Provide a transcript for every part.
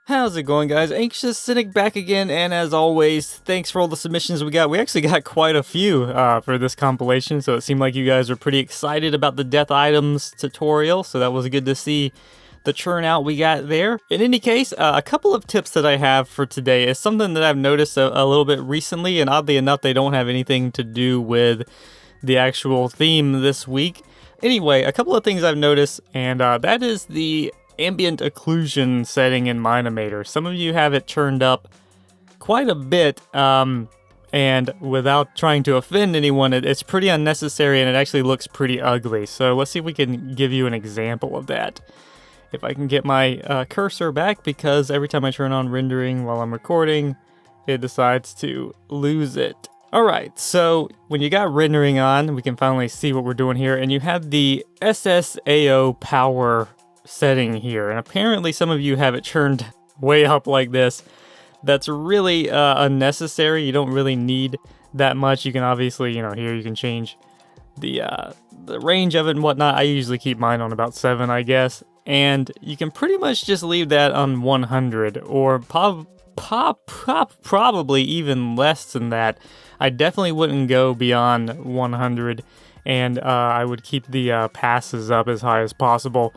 How's it going, guys? Anxious Cynic back again, and as always, thanks for all the submissions we got. We actually got quite a few for this compilation, so it seemed like you guys were pretty excited about the Death Items tutorial, so that was good to see the churn out we got there. In any case, a couple of tips that I have for today is something that I've noticed a little bit recently, and oddly enough, they don't have anything to do with the actual theme this week. Anyway, a couple of things I've noticed, and that is the ambient occlusion setting in mine-imator. Some of you have it turned up quite a bit, and without trying to offend anyone, it's pretty unnecessary and it actually looks pretty ugly. So let's see if we can give you an example of that. If I can get my cursor back, because every time I turn on rendering while I'm recording, it decides to lose it. Alright, so when you got rendering on, we can finally see what we're doing here, and you have the SSAO power setting here, and apparently some of you have it turned way up like this. That's really unnecessary. You don't really need that much. You can obviously, here you can change the range of it and whatnot. I usually keep mine on about 7, I guess, and you can pretty much just leave that on 100, or probably even less than that. I definitely wouldn't go beyond 100, and I would keep the passes up as high as possible.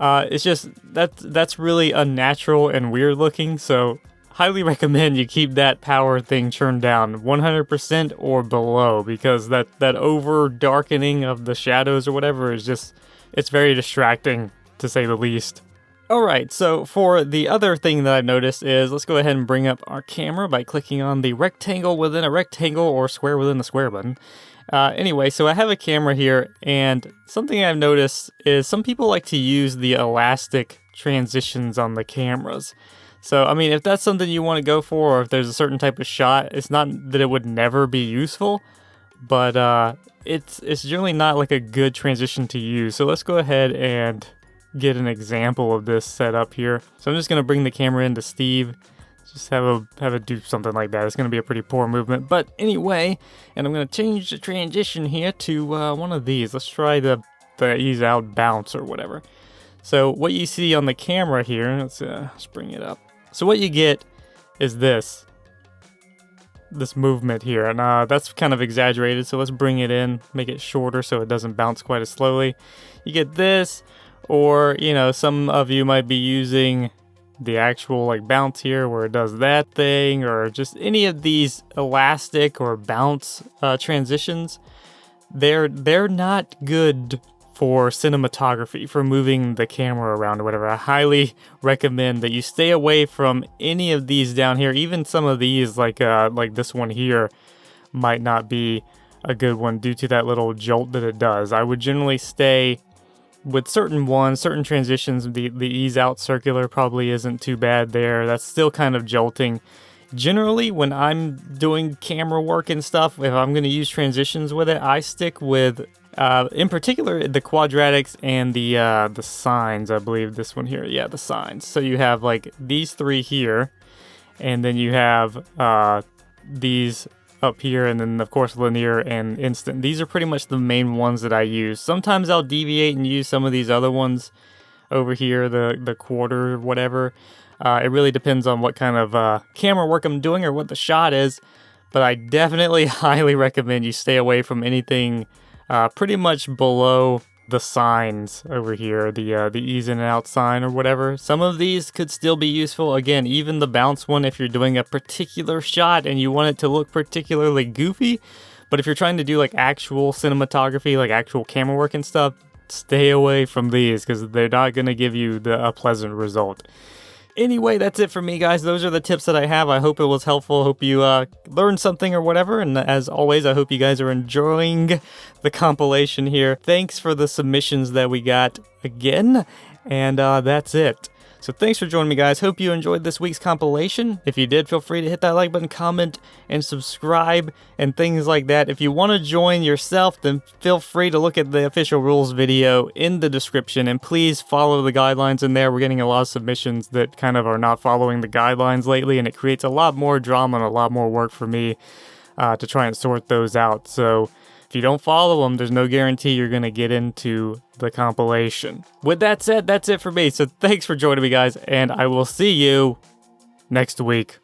It's just, that's really unnatural and weird looking, so highly recommend you keep that power thing turned down 100% or below, because that over darkening of the shadows or whatever is just, it's very distracting to say the least. Alright, so for the other thing that I've noticed is, let's go ahead and bring up our camera by clicking on the rectangle within a rectangle or square within a square button. Anyway, so I have a camera here, and something I've noticed is some people like to use the elastic transitions on the cameras. So, I mean, if that's something you want to go for, or if there's a certain type of shot, it's not that it would never be useful, but it's generally not like a good transition to use. So let's go ahead and get an example of this set up here. So I'm just going to bring the camera into Steve. Just have it do something like that. It's going to be a pretty poor movement. But anyway, and I'm going to change the transition here to one of these. Let's try the ease out bounce or whatever. So what you see on the camera here, let's bring it up. So what you get is this movement here. And that's kind of exaggerated. So let's bring it in, make it shorter so it doesn't bounce quite as slowly. You get this, or, some of you might be using the actual bounce here where it does that thing, or just any of these elastic or bounce transitions. They're not good for cinematography, for moving the camera around or whatever. I highly recommend that you stay away from any of these down here. Even some of these, like this one here, might not be a good one due to that little jolt that it does. I would generally stay with certain transitions. The ease out circular probably isn't too bad there. That's still kind of jolting. Generally, when I'm doing camera work and stuff, if I'm going to use transitions with it, I stick with, in particular, the quadratics and the sines. I believe this one here, yeah, the sines. So you have these 3 here, and then you have these up here, and then of course linear and instant. These are pretty much the main ones that I use. Sometimes I'll deviate and use some of these other ones over here, the quarter, whatever. It really depends on what kind of camera work I'm doing or what the shot is, but I definitely highly recommend you stay away from anything pretty much below the signs over here, the ease in and out sign or whatever. Some of these could still be useful. Again, even the bounce one if you're doing a particular shot and you want it to look particularly goofy. But if you're trying to do actual cinematography, actual camera work and stuff, stay away from these, because they're not going to give you a pleasant result. Anyway, that's it for me, guys. Those are the tips that I have. I hope it was helpful. Hope you learned something or whatever. And as always, I hope you guys are enjoying the compilation here. Thanks for the submissions that we got again. And that's it. So thanks for joining me, guys. Hope you enjoyed this week's compilation. If you did, feel free to hit that like button, comment, and subscribe, and things like that. If you want to join yourself, then feel free to look at the official rules video in the description, and please follow the guidelines in there. We're getting a lot of submissions that kind of are not following the guidelines lately, and it creates a lot more drama and a lot more work for me to try and sort those out. So if you don't follow them, there's no guarantee you're going to get into the compilation. With that said, that's it for me. So thanks for joining me, guys, and I will see you next week.